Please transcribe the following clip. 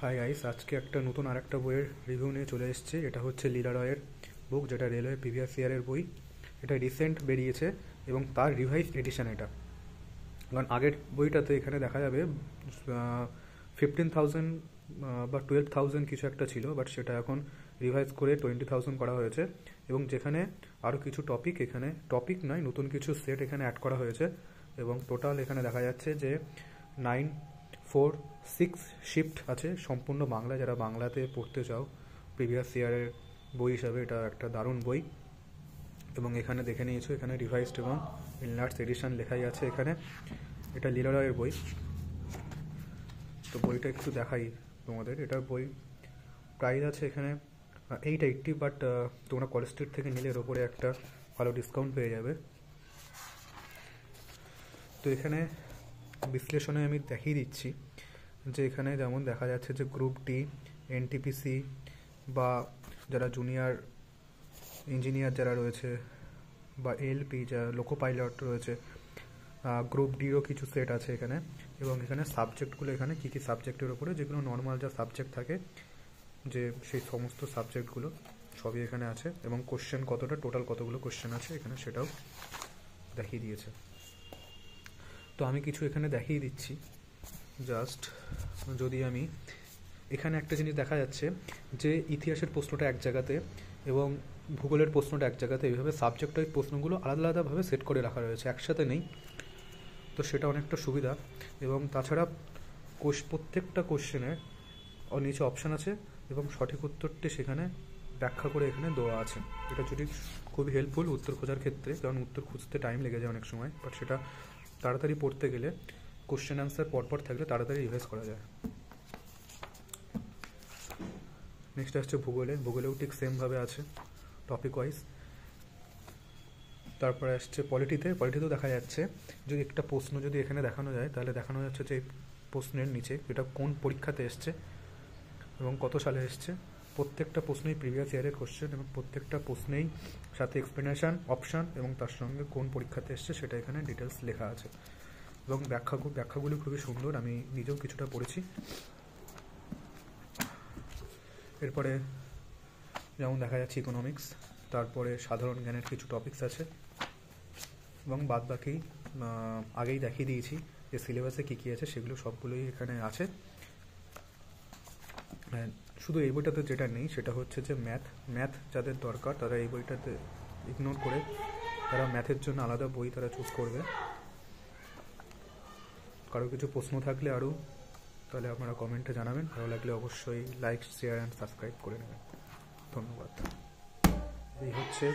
Hi guys, আজকে একটা নতুন আরেকটা বইয়ের রিভিউ নিয়ে চলে এসেছি। এটা হচ্ছে লীলা রয়ের বুক, যেটা রেলওয়ে প্রিভিয়াস ইয়ারের বই। এটা রিসেন্ট বেরিয়েছে এবং তার রিভাইজ এডিশন এটা। কারণ আগের বইটাতে এখানে দেখা যাবে 15,000 বা 12,000 কিছু একটা ছিল, বাট সেটা এখন রিভাইজ করে 20,000 করা হয়েছে। এবং যেখানে আরও কিছু টপিক, এখানে টপিক নয়, নতুন কিছু সেট এখানে অ্যাড করা হয়েছে। এবং টোটাল এখানে দেখা যাচ্ছে যে 946 শিফট আছে, সম্পূর্ণ বাংলা। যারা বাংলাতে পড়তে চাও, প্রিভিয়াস ইয়ারের বই হিসাবে এটা একটা দারুণ বই। এবং এখানে দেখে নিয়েছো, এখানে রিভাইজড এবং ইনলার্টস এডিশন লেখাই আছে এখানে। এটা লীলা রয়ের বই। তো বইটা একটু দেখাই তোমাদের। এটার বই প্রাইস আছে এখানে 880, বাট তোমরা কলেজ স্ট্রিট থেকে নিলে এর ওপরে একটা ভালো ডিসকাউন্ট পেয়ে যাবে। তো এখানে বিশ্লেষণে আমি দেখিয়ে দিচ্ছি যে এখানে যেমন দেখা যাচ্ছে যে গ্রুপ ডি, এনটিপিসি বা যারা জুনিয়র ইঞ্জিনিয়ার যারা রয়েছে, বা এলপি যারা লোকো পাইলট রয়েছে, গ্রুপ ডিরও কিছু সেট আছে এখানে। এবং এখানে সাবজেক্টগুলো, এখানে কী কী সাবজেক্টের ওপরে, যেগুলো নর্মাল যা সাবজেক্ট থাকে, যে সেই সমস্ত সাবজেক্টগুলো সবই এখানে আছে। এবং কোশ্চেন কতটা, টোটাল কতগুলো কোশ্চেন আছে এখানে সেটাও দেখিয়ে দিয়েছে। তো আমি কিছু এখানে দেখিয়ে দিচ্ছি জাস্ট। যদি আমি এখানে একটা জিনিস দেখা যাচ্ছে যে ইতিহাসের প্রশ্নটা এক জায়গাতে এবং ভূগোলের প্রশ্নটা এক জায়গাতে, এইভাবে সাবজেক্ট ওই প্রশ্নগুলো আলাদা আলাদাভাবে সেট করে রাখা রয়েছে, একসাথে নেই। তো সেটা অনেকটা সুবিধা। এবং তাছাড়া প্রত্যেকটা কোশ্চেনের নিচে অপশান আছে এবং সঠিক উত্তরটি সেখানে ব্যাখ্যা করে এখানে দেওয়া আছে। এটা যদি খুবই হেল্পফুল উত্তর খোঁজার ক্ষেত্রে, কারণ উত্তর খুঁজতে টাইম লেগে যায় অনেক সময়, বাট সেটা তাড়াতাড়ি পড়তে গেলে কোশ্চেন অ্যান্সার পরপর থাকলে তাড়াতাড়ি রিভাইজ করা যায়। নেক্সট আসছে ভূগোলেও ঠিক সেমভাবে আছে টপিক ওয়াইজ। তারপরে আসছে পলিটিতেও দেখা যাচ্ছে যদি একটা প্রশ্ন যদি এখানে দেখানো যায়, তাহলে দেখানো যাচ্ছে যে প্রশ্নের নিচে এটা কোন পরীক্ষাতে এসছে এবং কত সালে এসছে। প্রত্যেকটা প্রশ্নেই প্রিভিয়াস ইয়ারের কোশ্চেন এবং প্রত্যেকটা প্রশ্নেই সাথে এক্সপ্লেনেশান, অপশান এবং তার সঙ্গে কোন পরীক্ষাতে এসছে সেটা এখানে ডিটেলস লেখা আছে। এবং ব্যাখ্যাগুলি খুবই সুন্দর, আমি নিজেও কিছুটা পড়েছি। এরপরে যেমন দেখা যাচ্ছে ইকোনমিক্স, তারপরে সাধারণ জ্ঞানের কিছু টপিকস আছে এবং বাদবাকি আগেই দেখিয়ে দিয়েছি যে সিলেবাসে কী কী আছে, সেগুলো সবগুলোই এখানে আছে। শুধু এই বইটাতে যেটা নেই সেটা হচ্ছে যে ম্যাথ যাদের দরকার তারা এই বইটাতে ইগনোর করে তারা ম্যাথের জন্য আলাদা বই তারা চুজ করবে। কারো কিছু প্রশ্ন থাকলে আরও, তাহলে আপনারা কমেন্টে জানাবেন। ভালো লাগলে অবশ্যই লাইক, শেয়ার অ্যান্ড সাবস্ক্রাইব করে নেবেন। ধন্যবাদ। এই হচ্ছে